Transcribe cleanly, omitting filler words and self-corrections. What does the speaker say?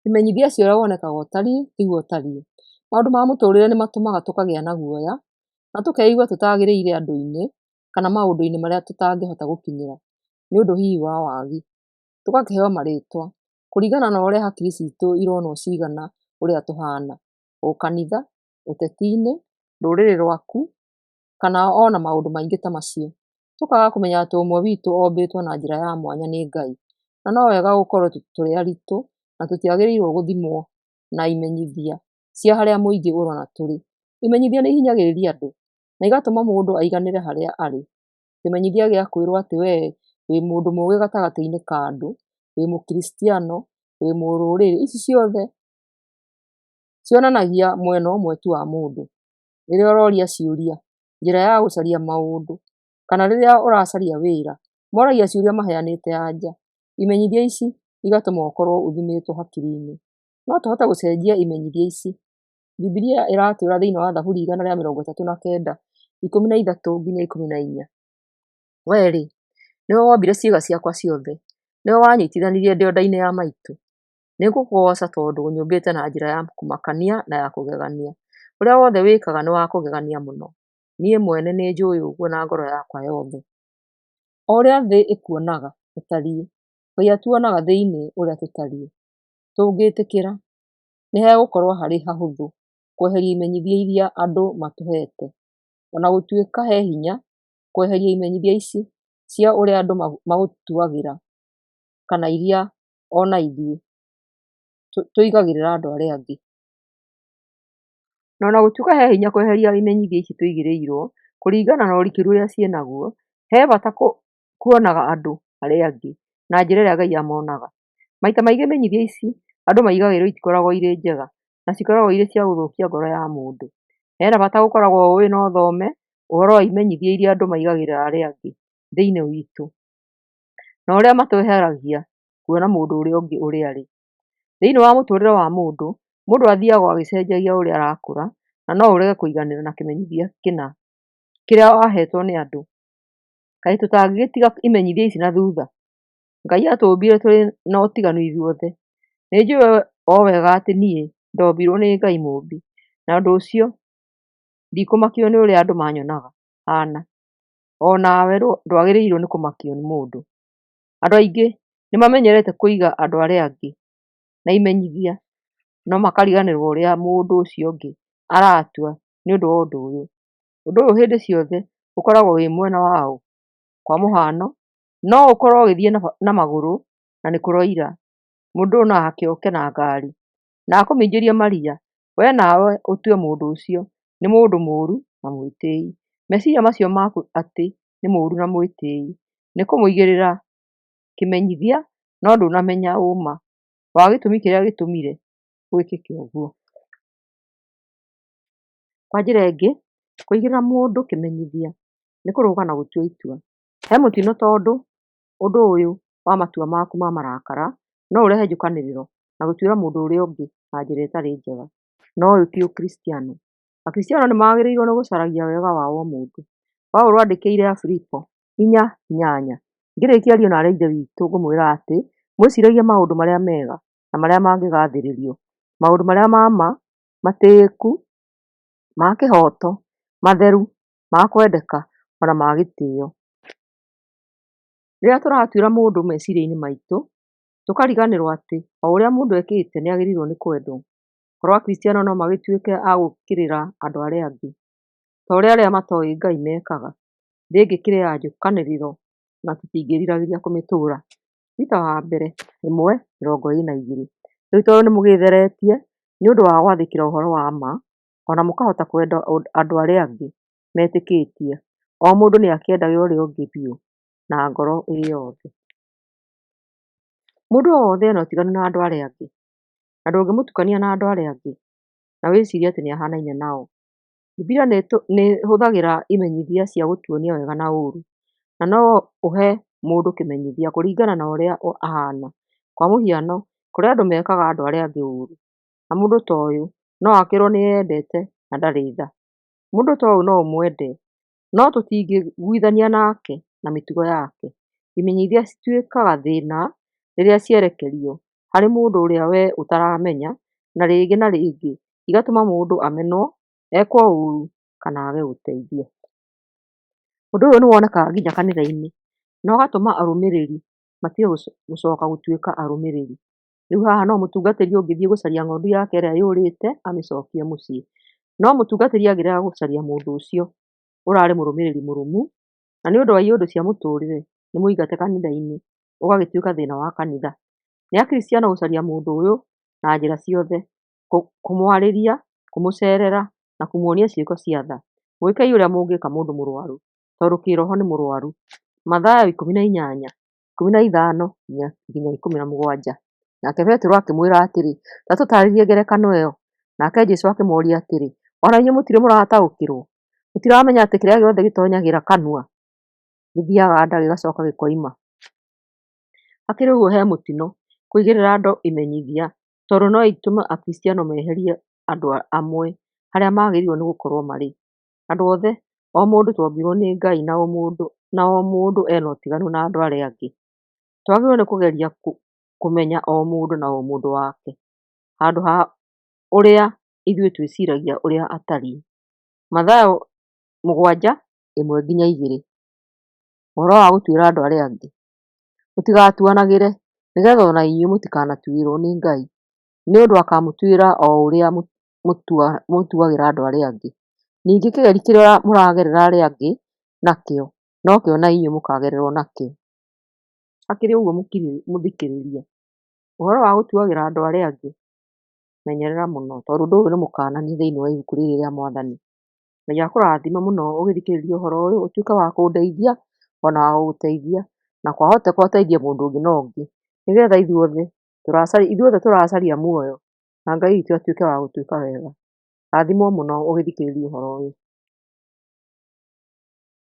Imenyithia cia ũrĩa wonekaga ũtariĩ tiguo ũtariĩ. Maũndũ ma mũtũrĩre nĩ matũmaga tũkagĩa na guoya na tũkeigua tũtagĩrĩire andũ-inĩ kana maũndũ-inĩ marĩa tũtangĩhota gũkinyĩra nĩ ũndũ hihi wa wagi. Tũgakĩheo marĩtwa kũringana na ũrĩa hakiri citũ ironwo cigana ũrĩa tũhana, ũkanitha, ũteti-inĩ, rũrĩrĩ rwaku kana ona maũndũ maingĩ ta macio. Tũkaga kũmenya atĩ ũmwe witũ ombĩtwo na njĩra ya mwanya nĩ Ngai, na no wega gũkorwo tũrĩ aritũ na tũtiagĩrĩirwo gũthimwo na imenyithia cia harĩa mũingĩ ũrona tũrĩ. Imenyithia nĩ ihinyagĩrĩria andũ na igatũma mũndũ aiganĩre harĩa arĩ. Kĩmenyithia gĩa kwĩrwo atĩ we wĩ mũndũ mũgĩ gatagatĩ-inĩ ka andũ, wĩ mũkristiano, wĩ mũrũrĩrĩ, ici ciothe cionanagia mwena ũmwe tu wa mũndũ. Rĩrĩa ũroria ciũria, njĩra ya gũcaria maũndũ kana rĩrĩa ũracaria wĩra, moragia ciũria maheanĩte anja. Imenyithia ici igatũma ũkorwo ũthimĩtwo hakiri-inĩ. No tũhote gũcenjia imenyithia ici. Bibilia ĩratwĩra thĩinĩ wa Thaburi 139, 13 nginya 14. Wee rĩ, nĩwe wombire ciĩga ciakwa ciothe, nĩwe wanyitithanirie ndĩ o nda-inĩ ya maitũ. Nĩngũkũgoca tondũ ũnyũmbĩte na njĩra ya kũmakania na ya kũgegania. Ũrĩa wothe wĩkaga nĩ wa kũgegania mũno. Niĩ mwene nĩnjũĩ ũguo na ngoro yakwa yothe. O ũrĩa thĩ ĩkuonaga ũtariĩ, Ngai atuonaga thĩinĩ ũrĩa tũtariĩ. Tũngĩtĩkĩra, nĩ hegũkorwo harĩ hahũthũ kweheria imenyithia iria andũ matũhete. Ona gũtuĩka he hinya kweheria imenyithia ici cia ũrĩa andũ magũtuagĩra kana iria ona ithuĩ tũigagĩrĩra andũ arĩa angĩ. Na ona gũtuĩka he hinya kweheria imenyithia ici tũigĩrĩirwo kũringana na ũrikĩru ũrĩa ciĩnaguo, he bata kuonaga andũ arĩa angĩ na njĩra ĩrĩa Ngai amonaga. Maita maingĩ imenyithia ici andũ maigagĩrwo itikoragwo irĩ njega na cikoragwo irĩ cia gũthũkia ngoro ya mũndũ. Hena bata gũkoragwo ũĩ na ũthome ũhoro wa imenyithia iria andũ maigagĩrĩra arĩa angĩ thĩinĩ witũ, na ũrĩa matweheragia kuona mũndũ ũrĩa ũngĩ ũrĩa arĩ. Thĩinĩ wa mũtũrĩre wa mũndũ, mũndũ athiaga agĩcenjagia ũrĩa arakũra na no ũrege kũiganĩra na kĩmenyithia kĩna kĩrĩa wahetwo nĩ andũ. Kaĩ tũtangĩtiga imenyithia ici na thutha? Ngai atũmbire tũrĩ na ũtiganu ithuothe. Nĩnjũĩ o wega atĩ niĩ ndombirwo nĩ Ngai mũmbi, na ũndũ ũcio ndikũmakio nĩ ũrĩa andũ manyonaga hana. Onawe ndwagĩrĩirwo nĩ kũmakio nĩ mũndũ. Andũ aingĩ nĩ mamenyerete kũiga andũ arĩa angĩ na imenyithia, no makariganĩrwo ũrĩa mũndũ ũcio ũngĩ aratua nĩ ũndũ wa ũndũ ũyũ. Ũndũ ũyũ hĩndĩ ciothe ũkoragwo wĩ mwena waũ. Kwa mũhano, no ũkorwo ũgĩthiĩ na magũrũ na nĩ kũroira, mũndũ nake oke na ngari na akũminjĩrie maria, we nawe ũtue mũndũ ũcio nĩ mũndũ mũũru na mwĩtĩi. Meciria macio maku atĩ nĩ mũũru na mwĩtĩi nĩ kũmũigĩrĩra kĩmenyithia no ndũnamenya ũma wa gĩtũmi kĩrĩa gĩtũmire gwĩkĩke ũguo. Kwa njĩra ĩngĩ, kũigĩrĩra mũndũ kĩmenyithia nĩ kũrũga na gũtua itua. He mũtino tondũ ũndũ ũyũ wa matua maku ma marakara no ũrehe njũkanĩrĩro na gũtuĩra mũndũ ũrĩa ũngĩ na njĩra ĩtarĩ njega, no ũyũ ti ũkristiano. Akristiano nĩ magĩrĩirwo nĩ gũcaragia wega wa o mũndũ. Paũlũ andĩkĩire Afilipo 4:8, ngĩrĩkia ario narĩ a ithe witũ ngũmwĩra atĩ mwĩciragie maũndũ marĩa mega na marĩa mangĩgathĩrĩrio, maũndũ marĩa ma ma, matĩĩku, ma kĩhooto, matheru, ma kwendeka ona ma gĩtĩĩo. Rĩrĩa tũratuĩra mũndũ meciria-inĩ maitũ, tũkariganĩrwo atĩ o ũrĩa mũndũ ekĩte nĩ agĩrĩirwo nĩ kwendwo. Korwo akristiano no magĩtuĩke a gũkĩrĩra andũ arĩa angĩ ta ũrĩa arĩa matoĩ Ngai mekaga, thĩ ĩngĩkĩrĩ ya njũkanĩrĩro na tũtingĩriragĩria kũmĩtũũra. Peter wa mbere 1:22. Rĩu tondũ nĩ mũgĩtheretie nĩ ũndũ wa gwathĩkĩra ũhoro wa ma, ona mũkahota kwenda andũ arĩa angĩ metĩkĩtie, o mũndũ nĩ akĩendage ũrĩa ũngĩ biũ na ngoro ĩ yothe. Mũndũ o wothe ena ũtiganu na andũ arĩa angĩ na ndũngĩmũtukania na andũ arĩa angĩ na wĩcirie atĩ nĩ ahanaine nao. Bibilia nĩ ĩhũthagĩra imenyithia cia gũtuonia wega na ũũru, na no ũhe mũndũ kĩmenyithia kũringana na ũrĩa ahana. Kwa mũhiano, kũrĩ andũ mekaga andũ arĩa angĩ ũũru na mũndũ ta ũyũ no akĩrwo nĩ eyendete na ndarĩ tha. Mũndũ ta ũyũ no ũmwende no tũtingĩiguithania nake na mĩtugo yake. Imenyithia cituĩkaga thĩna rĩrĩa cierekerio harĩ mũndũ ũrĩa we ũtaramenya, na rĩngĩ igatũma mũndũ amenwo, ekwo ũru kana age ũteithio. Ũndũ ũyũ nĩwonekaga nginya kanitha-inĩ na ũgatũma arũmĩrĩri matige gũcoka gũtuĩka arũmĩrĩri. Rĩu haha no mũtungatĩri ũngĩthiĩ gũcaria ng'ondu yake ĩrĩa yũrĩte amĩcokie mũciĩ. No mũtungatĩri angĩrega gũcaria mũndũ ũcio ũrarĩ mũrũmĩrĩri mũrũmu, na nĩũndũ wa iyũndũ cia mũtũrĩre nĩ mũingate kanitha-inĩ, ũgagĩtuĩka thĩna wa kanitha. Nĩ akristiano gũcaria mũndũ ũyũ na njĩra ciothe, kũmwarĩria, kũmũcerera na kũmuonia ciĩko cia tha. Mũikai ũrĩa mũngĩka mũndũ mũrwaru, tondũ kĩroho nĩ mũrwaru. Mathayo 18:15 nginya 17. Nake Petero akĩmwĩra atĩrĩ, ta tũtarĩrie ngerekano ĩyo. Nake Jesũ akĩmoria atĩrĩ, ona inyuĩ mũtirĩ mũrataũkĩrwo? Mũtiramenya atĩ kĩrĩa gĩothe gĩtonyagĩra kanua gĩthiaga nda gĩgacoka gĩkoima? Hakĩrĩ ũguo he mũtino kũigĩrĩra andũ imenyithia, tondũ no itũme akristiano meherie andũ amwe harĩa magĩrĩirwo nĩ gũkorwo marĩ. Andũ othe, o mũndũ twombirwo nĩ Ngai na o mũndũ ena ũtiganu na andũ arĩa angĩ. Twagĩrĩirwo nĩ kũgeria kũmenya o mũndũ na o mũndũ wake, handũ ha ũrĩa ithuĩ twĩciragia ũrĩa atariĩ. Mathayo 7:1-2. Ũhoro wa gũtuĩra andũ arĩa angĩ. Mũtigatuanagĩre, nĩgetha ona inyuĩ mũtikanatuĩrwo nĩ Ngai, nĩ ũndũ akamũtuĩra o ũrĩa mũtuagĩra andũ arĩa angĩ. Ningĩ kĩgeri kĩrĩa mũragerera arĩa angĩ nakĩo, nokĩo na inyuĩ mũkagererwo nakĩo. Hakĩrĩ ũguo mũthikĩrĩria, ũhoro wa gũtuagĩra andũ arĩa angĩ, menyerera mũno, tondũ ũndũ ũyũ nĩ mũkananie thĩinĩ wa ibuku rĩrĩ rĩa Mwathani. Ngai akũrathime mũno ũgĩthikĩrĩria ũhoro ũyũ, ũtuĩke wa kũndeithia ona wa gũgũteithia, na kwahoteka ũteithie mũndũ ũngĩ na ũngĩ, nĩgetha ithuothe tũracaria muoyo na Ngai witũ atuĩke wa gũtwĩka wega. Rathimwo mũno ũgĩthikĩrĩria ũhoro ũyũ.